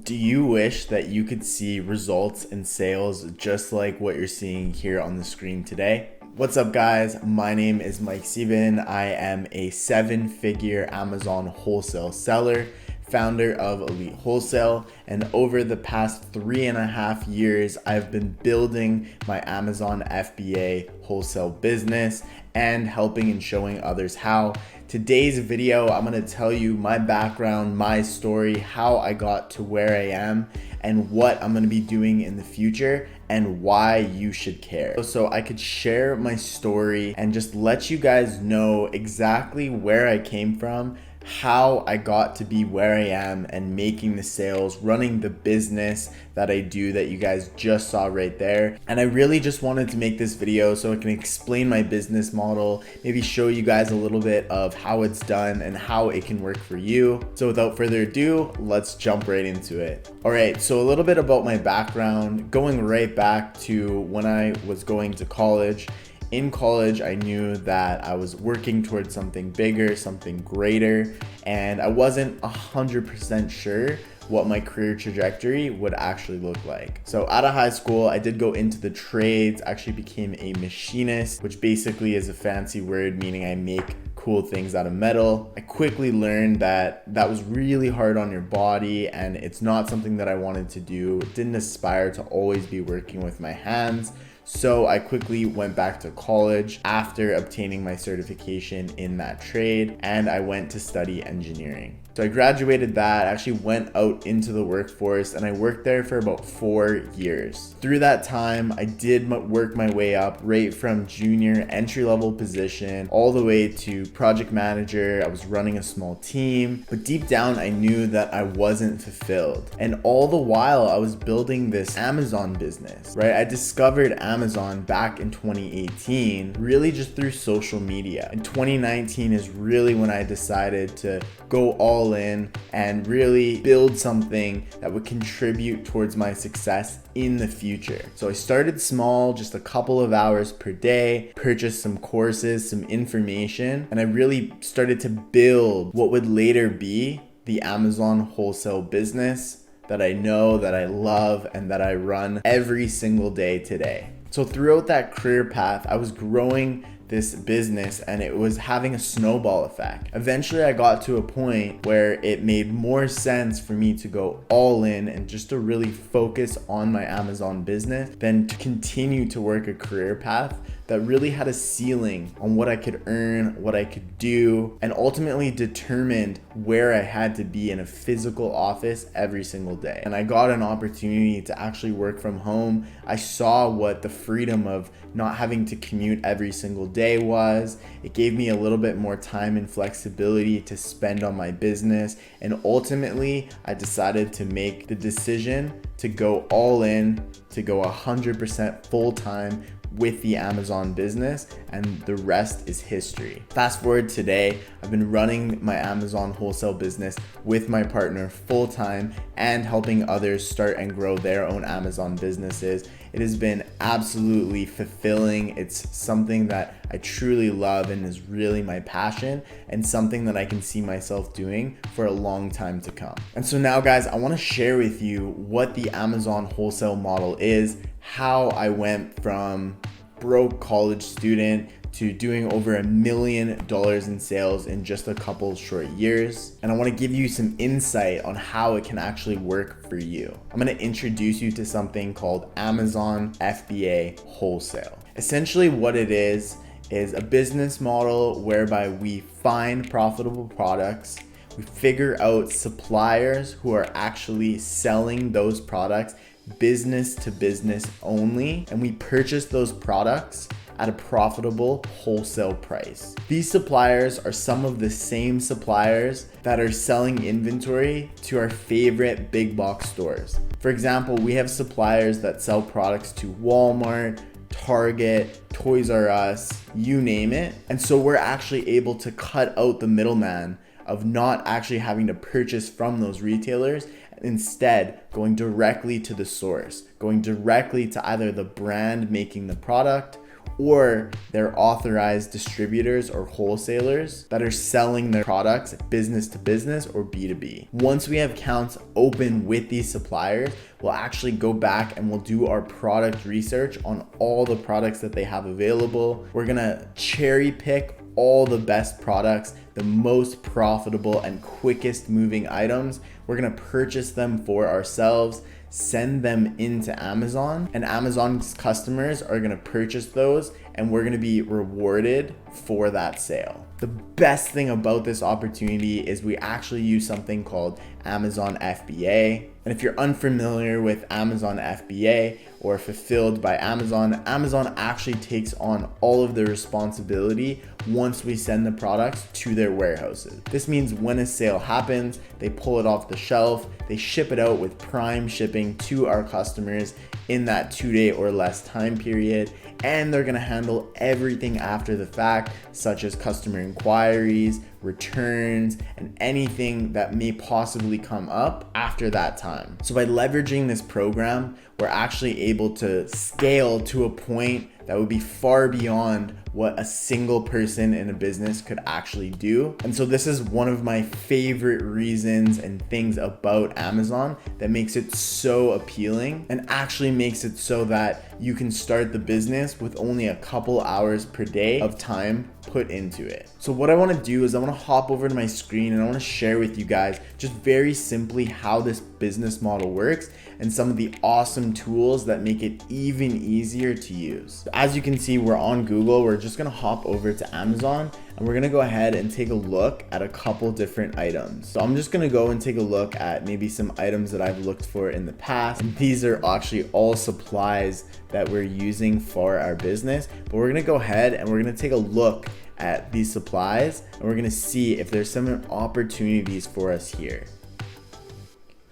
Do you wish that you could see results in sales just like what you're seeing here on the screen today? What's up, guys? My name is Mike Steven. I am a 7-figure Amazon wholesale seller, founder of Elite Wholesale, and over the past 3.5 years, I've been building my Amazon FBA wholesale business and helping and showing others how. Today's video, I'm gonna tell you my background, my story, how I got to where I am, and what I'm gonna be doing in the future, and why you should care. So I could share my story and just let you guys know exactly where I came from, how I got to be where I am and making the sales, running the business that I do that you guys just saw right there. And I really just wanted to make this video so I can explain my business model, maybe show you guys a little bit of how it's done and how it can work for you. So without further ado, let's jump right into it. All right, so a little bit about my background, going right back to when I was going to college. In college, I knew that I was working towards something bigger, something greater, and I wasn't 100% sure what my career trajectory would actually look like. So out of high school, I did go into the trades, actually became a machinist, which basically is a fancy word meaning I make cool things out of metal. I quickly learned that that was really hard on your body and it's not something that I wanted to do. Didn't aspire to always be working with my hands. So I quickly went back to college after obtaining my certification in that trade, and I went to study engineering. So I graduated that, actually went out into the workforce, and I worked there for about 4 years. Through that time, I did work my way up right from junior entry-level position all the way to project manager. I was running a small team, but deep down I knew that I wasn't fulfilled. And all the while I was building this Amazon business, right? I discovered Amazon back in 2018, really just through social media. And 2019 is really when I decided to go all in and really build something that would contribute towards my success in the future. So I started small, just a couple of hours per day, purchased some courses, some information, and I really started to build what would later be the Amazon wholesale business that I know, that I love, and that I run every single day today. So throughout that career path, I was growing this business and it was having a snowball effect. Eventually I got to a point where it made more sense for me to go all in and just to really focus on my Amazon business than to continue to work a career path that really had a ceiling on what I could earn, what I could do, and ultimately determined where I had to be in a physical office every single day. And I got an opportunity to actually work from home. I saw what the freedom of not having to commute every single day was. It gave me a little bit more time and flexibility to spend on my business. And ultimately, I decided to make the decision to go all in, to go 100% full-time with the Amazon business, and the rest is history. Fast forward today, I've been running my Amazon wholesale business with my partner full-time and helping others start and grow their own Amazon businesses. It has been absolutely fulfilling. It's something that I truly love and is really my passion, and something that I can see myself doing for a long time to come. And so now, guys, I want to share with you what the Amazon wholesale model is, how I went from broke college student to doing over $1 million in sales in just a couple short years. And I want to give you some insight on how it can actually work for you. I'm going to introduce you to something called Amazon FBA Wholesale. Essentially what it is a business model whereby we find profitable products, we figure out suppliers who are actually selling those products business to business only, and we purchase those products at a profitable wholesale price. These suppliers are some of the same suppliers that are selling inventory to our favorite big box stores. For example, we have suppliers that sell products to Walmart, Target, Toys R Us, you name it. And so we're actually able to cut out the middleman of not actually having to purchase from those retailers, instead going directly to the source, going directly to either the brand making the product or they're authorized distributors or wholesalers that are selling their products business to business or B2B. Once we have accounts open with these suppliers, we'll actually go back and we'll do our product research on all the products that they have available. We're gonna cherry pick all the best products, the most profitable and quickest moving items. We're gonna purchase them for ourselves, send them into Amazon, and Amazon's customers are gonna purchase those, and we're gonna be rewarded for that sale. The best thing about this opportunity is we actually use something called Amazon FBA. And if you're unfamiliar with Amazon FBA or Fulfilled by Amazon, Amazon actually takes on all of the responsibility once we send the products to their warehouses. This means when a sale happens, they pull it off the shelf, they ship it out with prime shipping to our customers in that 2-day or less time period, and they're gonna handle everything after the fact, such as customer inquiries, returns, and anything that may possibly come up after that time. So by leveraging this program, we're actually able to scale to a point that would be far beyond what a single person in a business could actually do. And so this is one of my favorite reasons and things about Amazon that makes it so appealing and actually makes it so that you can start the business with only a couple hours per day of time put into it. So what I want to do is I want to hop over to my screen and I want to share with you guys just very simply how this business model works and some of the awesome tools that make it even easier to use. As you can see, we're on Google. We're just going to hop over to Amazon and we're going to go ahead and take a look at a couple different items. So I'm just going to go and take a look at maybe some items that I've looked for in the past. And these are actually all supplies that we're using for our business, but we're going to go ahead and we're going to take a look at these supplies and we're going to see if there's some opportunities for us here.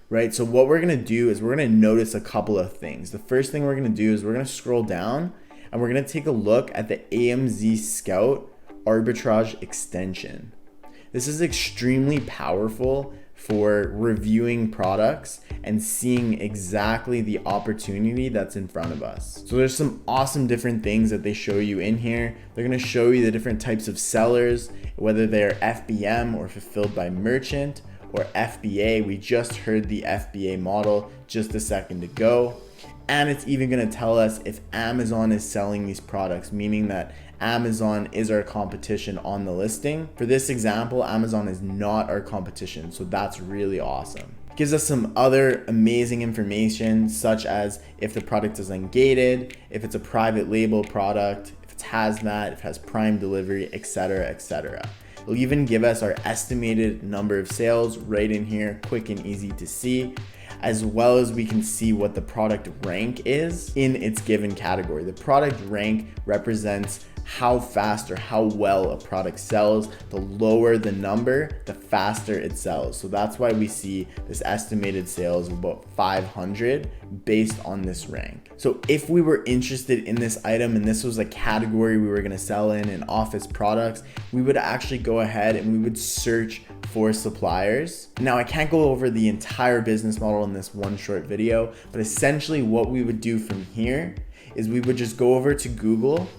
Right, so what we're going to do is we're going to notice a couple of things. The first thing we're going to do is we're going to scroll down and we're going to take a look at the AMZ Scout Arbitrage Extension. This is extremely powerful for reviewing products and seeing exactly the opportunity that's in front of us. So there's some awesome different things that they show you in here. They're going to show you the different types of sellers, whether they're FBM or fulfilled by merchant or FBA. We just heard the FBA model just a second ago. And it's even going to tell us if Amazon is selling these products, meaning that Amazon is our competition on the listing. For this example, Amazon is not our competition, so that's really awesome. It gives us some other amazing information, such as if the product is ungated, if it's a private label product, if it's hazmat, if it has prime delivery, etc., etc. It'll even give us our estimated number of sales right in here, quick and easy to see, as well as we can see what the product rank is in its given category. The product rank represents how fast or how well a product sells. The lower the number, the faster it sells. So that's why we see this estimated sales of about 500 based on this rank. So if we were interested in this item and this was a category we were going to sell in office products, we would actually go ahead and we would search for suppliers. Now I can't go over the entire business model in this one short video, but essentially what we would do from here is we would just go over to Google.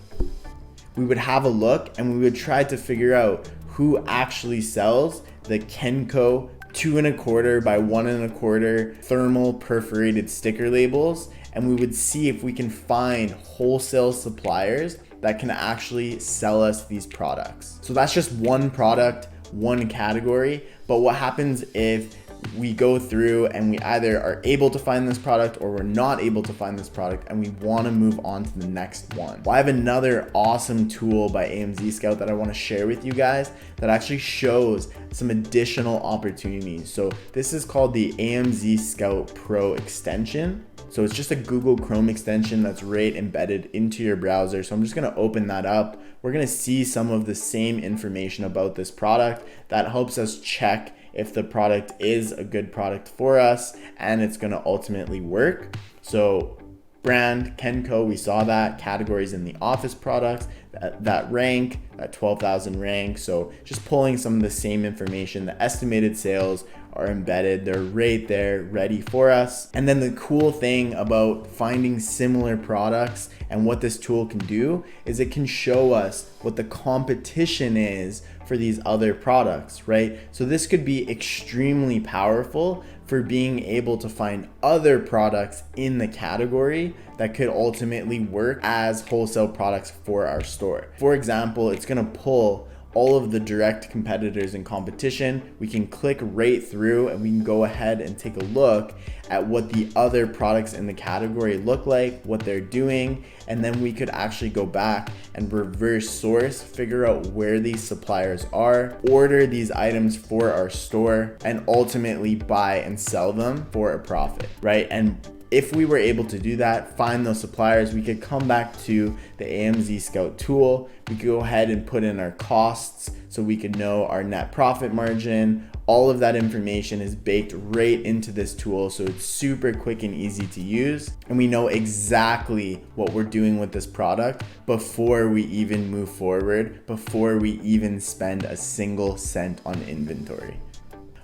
We would have a look and we would try to figure out who actually sells the Kenco 2 1/4 by 1 1/4 thermal perforated sticker labels, and we would see if we can find wholesale suppliers that can actually sell us these products. So that's just one product, one category, but what happens if we go through and we either are able to find this product or we're not able to find this product and we want to move on to the next one? Well, I have another awesome tool by AMZ Scout that I want to share with you guys that actually shows some additional opportunities. So this is called the AMZ Scout Pro extension. So it's just a Google Chrome extension that's right embedded into your browser. So I'm just going to open that up. We're going to see some of the same information about this product that helps us check if the product is a good product for us and it's going to ultimately work. So brand Kenco, we saw that. Categories in the office products, that rank, that 12,000 rank. So just pulling some of the same information. The estimated sales are embedded. They're right there ready for us. And then the cool thing about finding similar products and what this tool can do is it can show us what the competition is for these other products, right? So this could be extremely powerful for being able to find other products in the category that could ultimately work as wholesale products for our store. For example, it's gonna pull all of the direct competitors in competition. We can click right through and we can go ahead and take a look at what the other products in the category look like, what they're doing, and then we could actually go back and reverse source, figure out where these suppliers are, order these items for our store, and ultimately buy and sell them for a profit, right? And if we were able to do that, find those suppliers, we could come back to the AMZ Scout tool. We could go ahead and put in our costs so we could know our net profit margin. All of that information is baked right into this tool, so it's super quick and easy to use. And we know exactly what we're doing with this product before we even move forward, before we even spend a single cent on inventory.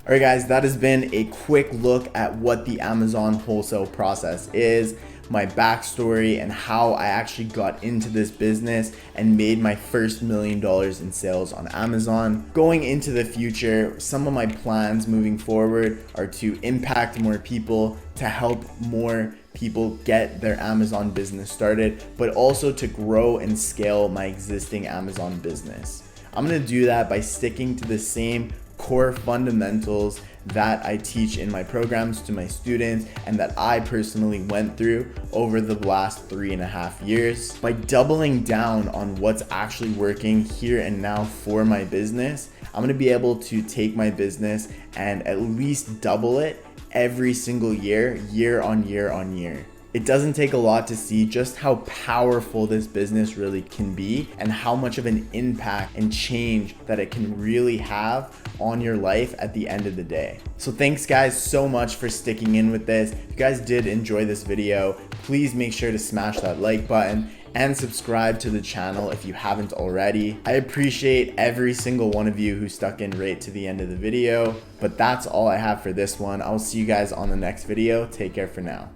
All right, guys, that has been a quick look at what the Amazon wholesale process is, my backstory, and how I actually got into this business and made my first $1 million in sales on Amazon. Going into the future, some of my plans moving forward are to impact more people, to help more people get their Amazon business started, but also to grow and scale my existing Amazon business. I'm gonna do that by sticking to the same core fundamentals that I teach in my programs to my students and that I personally went through over the last 3.5 years. By doubling down on what's actually working here and now for my business, I'm gonna be able to take my business and at least double it every single year, year on year on year. It doesn't take a lot to see just how powerful this business really can be and how much of an impact and change that it can really have on your life at the end of the day. So thanks guys so much for sticking in with this. If you guys did enjoy this video, please make sure to smash that like button and subscribe to the channel if you haven't already. I appreciate every single one of you who stuck in right to the end of the video, but that's all I have for this one. I'll see you guys on the next video. Take care for now.